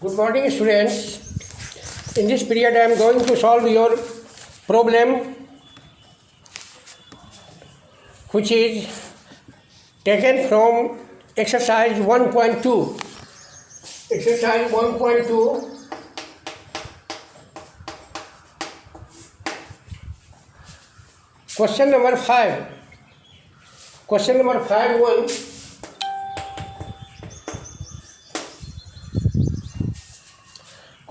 Good morning, students. In this period, I am going to solve your problem, which is taken from exercise 1.2. Exercise 1.2. Question number 5. Question number 5.1.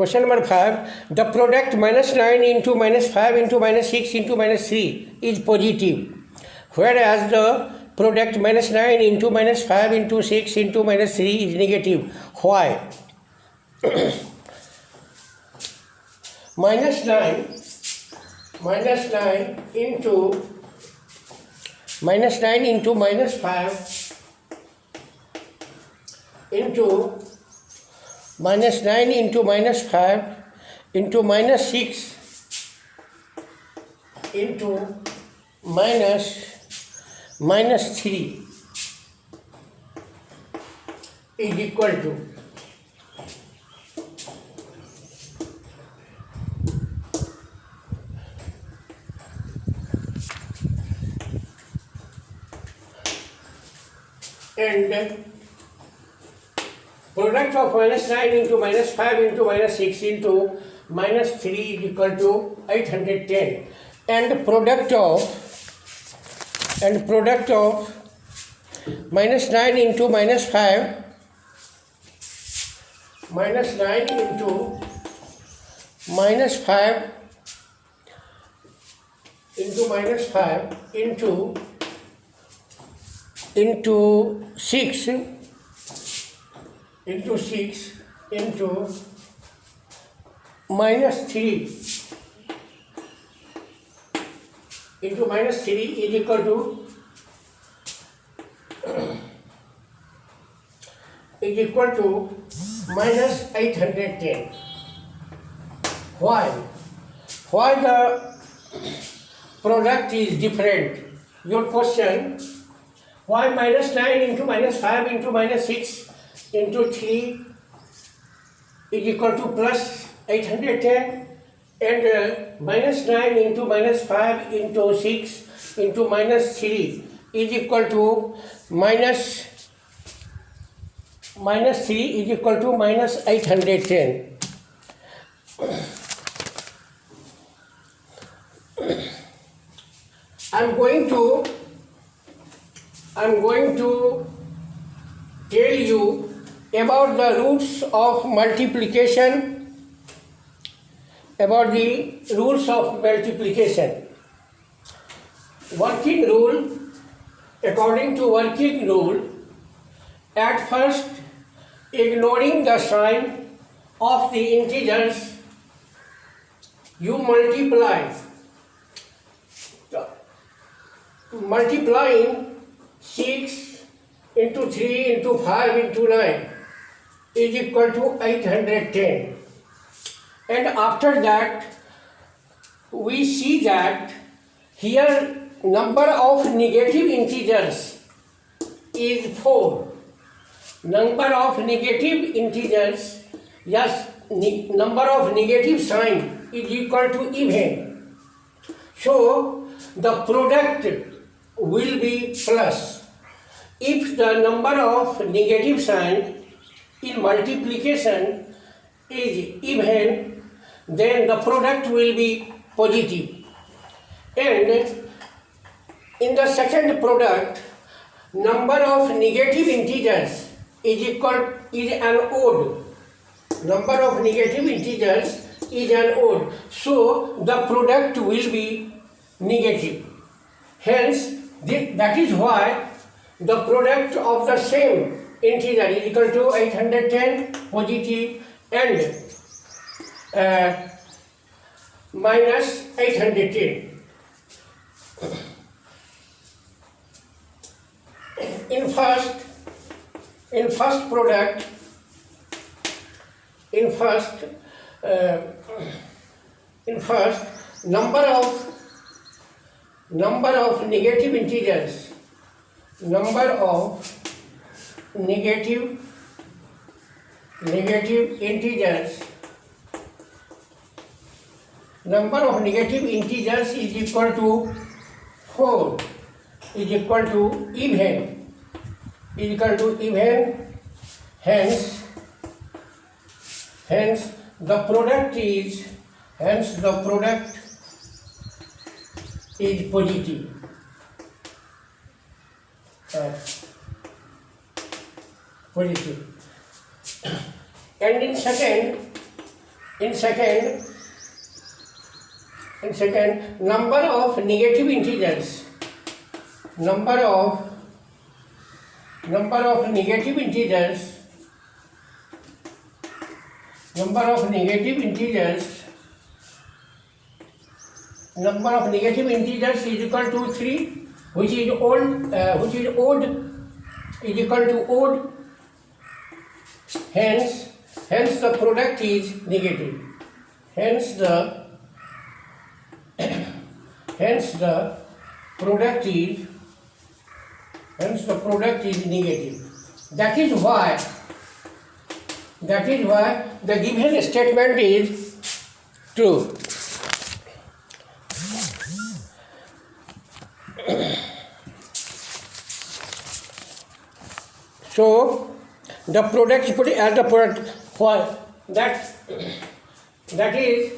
Question number 5. The product minus 9 into minus 5 into minus 6 into minus 3 is positive, whereas the product minus 9 into minus 5 into 6 into minus 3 is negative. Why? minus 9 into minus 9 into minus 5 into minus 9 into minus 5 into minus 6 into minus 3 is equal to and product of minus 9 into minus 5 into minus 6 into minus 3 is equal to 810, and product of minus 9 into minus 5 minus 9 into minus 5 into minus 5 into 6 into 6 into minus 3 into minus 3 is equal to minus 810. Why the product is different? Your question: why minus 9 into minus 5 into minus 6 into 3 is equal to plus 810, and minus 9 into minus 5 into 6 into minus 3 is equal to minus 3 is equal to minus 810. I'm going to tell you about the rules of multiplication. Working rule. According to working rule, at first, ignoring the sign of the integers, you multiply. Multiplying 6 into 3 into 5 into 9 is equal to 810. And after that, we see that here number of negative integers is 4. Number of negative integers, yes, number of negative sign is equal to even. So the product will be plus. If the number of negative sign in multiplication is even, then the product will be positive. And in the second product, number of negative integers is an odd. Number of negative integers is an odd. So the product will be negative. Hence, that is why the product of the same integer is equal to 810 positive and minus 810. In first product, number of negative integers, number of negative negative integers, number of negative integers is equal to 4, is equal to even, hence the product is positive. Positive. And in second, number of negative integers, number of negative integers is equal to 3, which is odd, is equal to odd. Hence the product is negative. Hence the product is negative. That is why the given statement is true. So the product is put as the product. For that is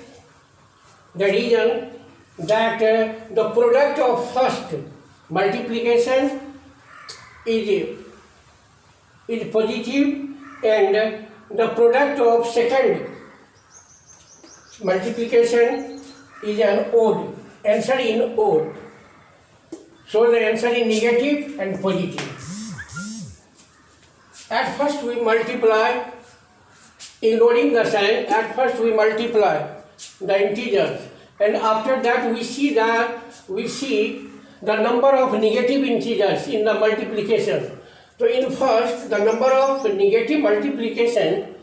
the reason that the product of first multiplication is positive, and the product of second multiplication is an odd, answer in odd. So the answer is negative and positive. At first we multiply, ignoring the sign, at first we multiply the integers, and after that we see the number of negative integers in the multiplication. So in first, the number of negative multiplication,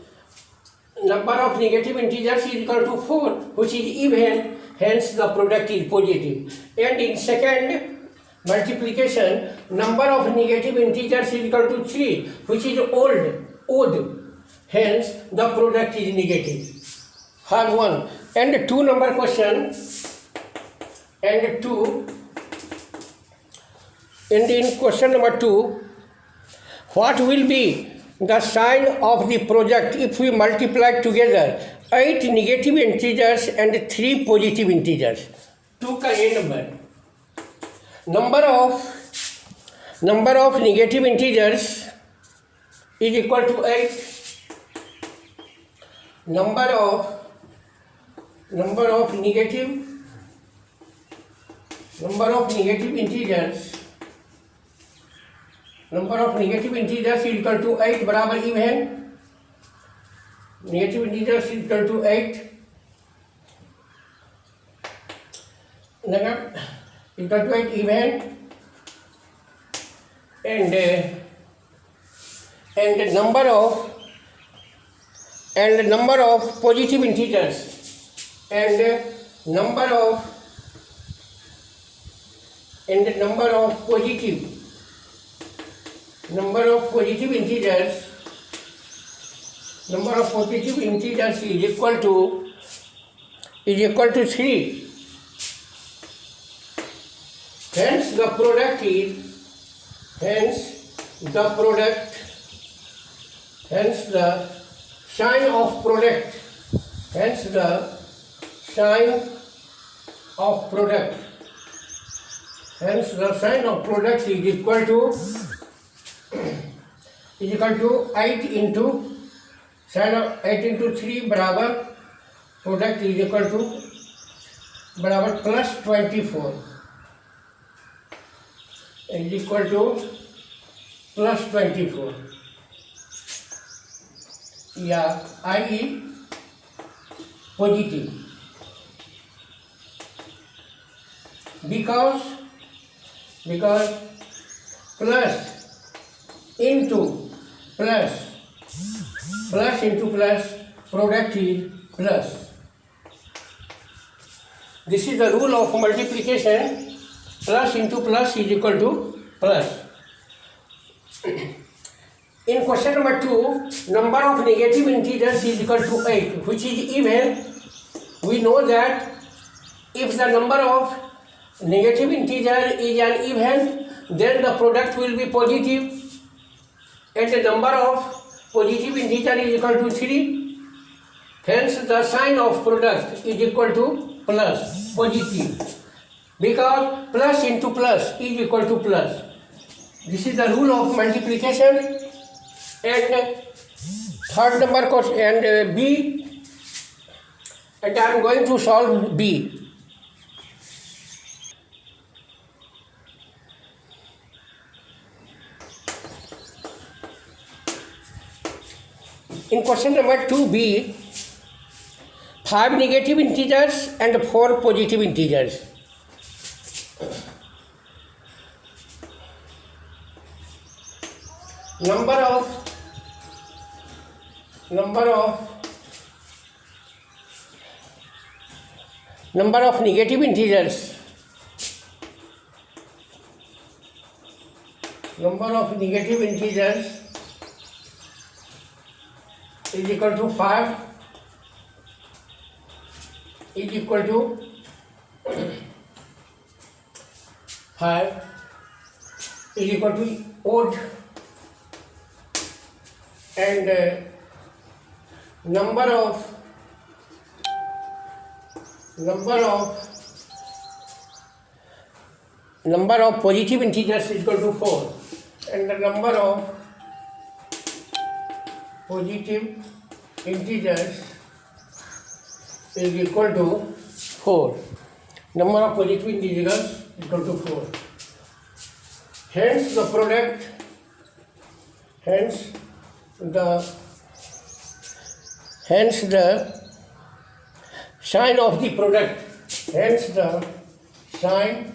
number of negative integers is equal to 4, which is even, hence the product is positive. And in second multiplication, number of negative integers is equal to 3, which is odd, hence the product is negative. Hard one. And 2 number question, and in question number 2, what will be the sign of the product if we multiply together 8 negative integers and 3 positive integers? 2 का A number. Number of negative integers is equal to 8. Number of negative integers is equal to 8 बराबर even. Negative integers is equal to 8. Equal to 8 even, and number of positive integers, and number of positive integers is equal to 3. Hence the product is, hence the sign of product is equal to 8 into sin of 8 into 3 बराबर product is equal to बराबर plus 24 is equal to plus 24. Yeah, I is positive because plus into plus product is plus. This is the rule of multiplication. Plus into plus is equal to plus. In question number 2, number of negative integers is equal to 8, which is even. We know that if the number of negative integer is an even, then the product will be positive, and the number of positive integer is equal to 3. Hence, the sign of product is equal to plus, positive, because plus into plus is equal to plus. This is the rule of multiplication. And third number question and B, and I am going to solve B. In question number 2B, 5 negative integers and 4 positive integers. Number of negative integers. Number of negative integers is equal to 5 is equal to 5 is equal to odd, and number of positive integers is equal to 4, and the number of positive integers is equal to 4. Number of positive integers is equal to 4. Hence the product, hence the sign of the product, hence the sign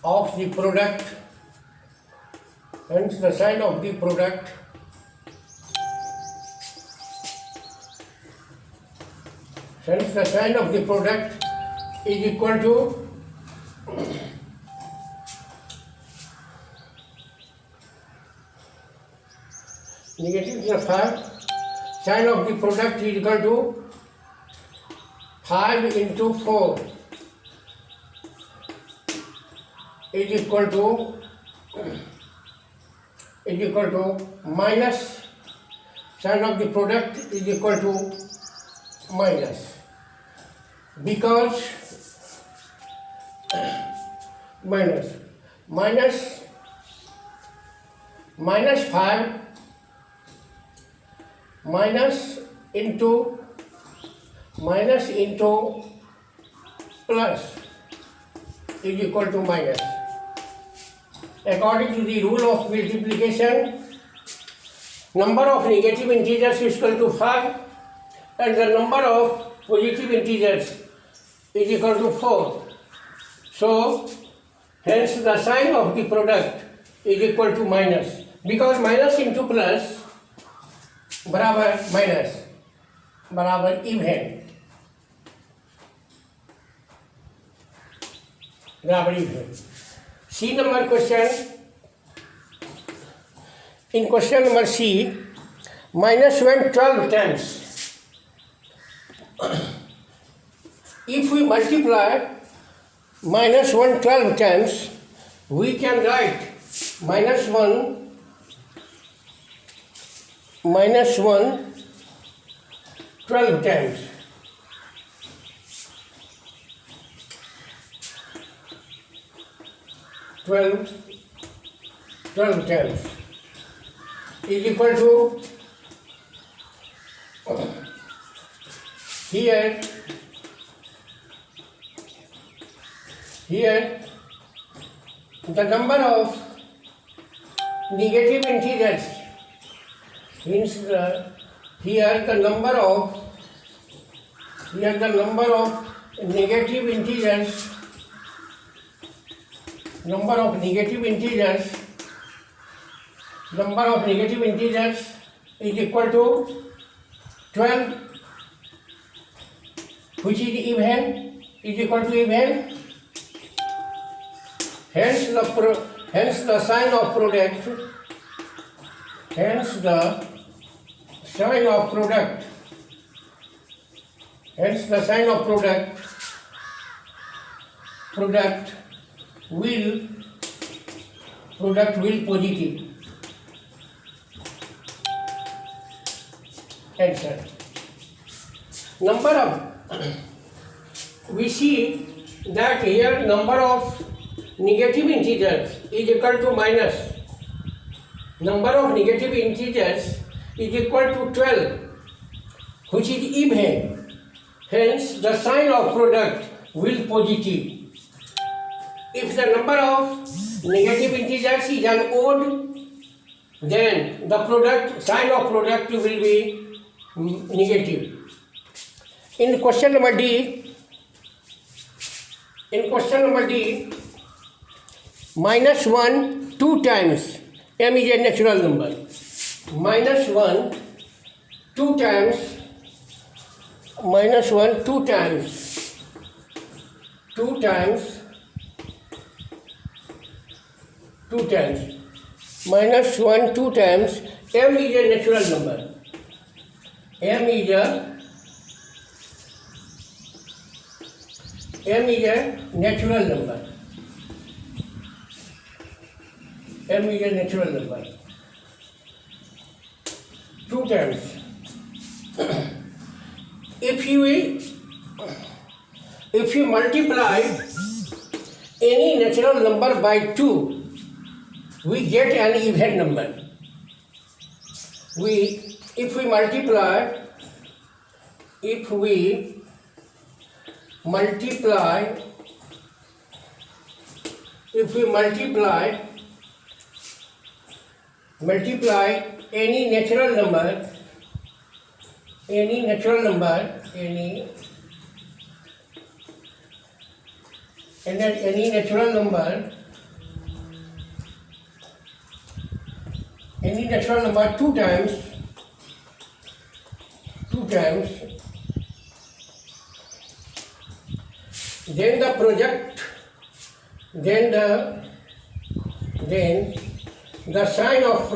of the product, hence the sign of the product hence the sign of the product is equal to negative is 5. Sign of the product is equal to 5 into 4 is equal to minus. Sign of the product is equal to minus, because minus 5 minus into plus is equal to minus. According to the rule of multiplication, number of negative integers is equal to 5 and the number of positive integers is equal to 4. So, hence the sign of the product is equal to minus, because minus into plus बराबर minus बराबर even, C number question. In question number C, minus 1 12 times. If we multiply minus 1 12 times, we can write minus 1 12 times. Twelve times is equal to here the number of negative integers means here the number of negative integers is equal to 12, which is even, is equal to even. Hence the sign of product Hence the sign of product will positive. Answer. Number of, we see that here number of negative integers is equal to minus. Number of negative integers is equal to 12, which is even. Hence, the sign of product will positive. If the number of negative integers is an odd, then the sign of product will be negative. In question number D, minus 1 2 times m is a natural number. Minus 1 2 times minus 1 2 times minus 1 2 times m is a natural number. M is a natural number. M is a natural number. 2 times. If you multiply any natural number by 2, we get an even number. If we multiply any natural number two times, then the sign of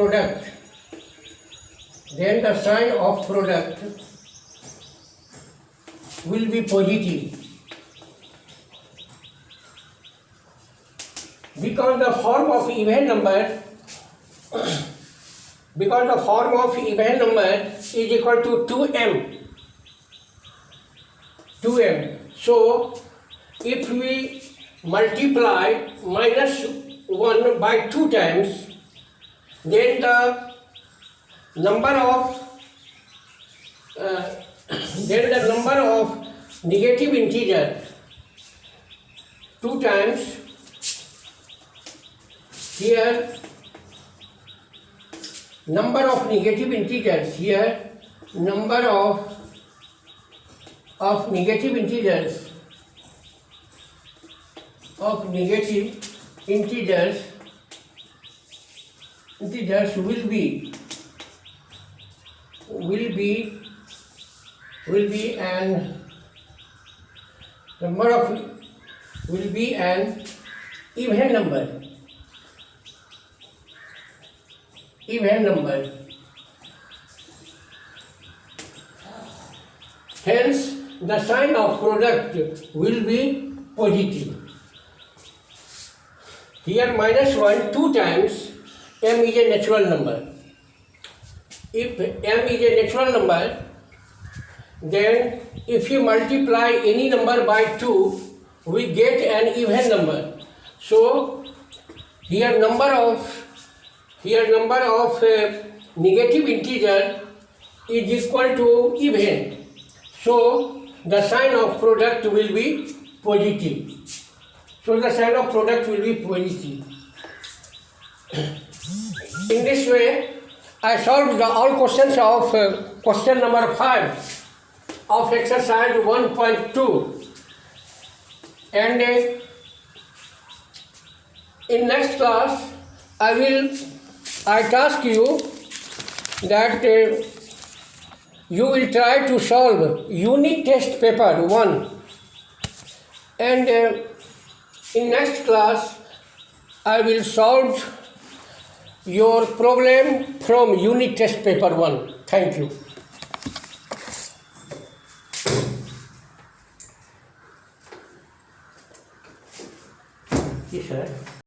product will be positive, because the form of even number is equal to 2m. So if we multiply minus 1 by 2 times, then the number of negative integer 2 times here, number of negative integers here, number of negative integers will be an even number. Hence, the sign of product will be positive. Here minus 1 2 times m is a natural number. If m is a natural number, then if you multiply any number by 2, we get an even number. So here number of negative integer is equal to even. So the sign of product will be positive. In this way, I solved all questions of question number 5 of exercise 1.2. And in next class, I task you that you will try to solve unit test paper 1. And in next class, I will solve your problem from unit test paper 1. Thank you. Yes, sir.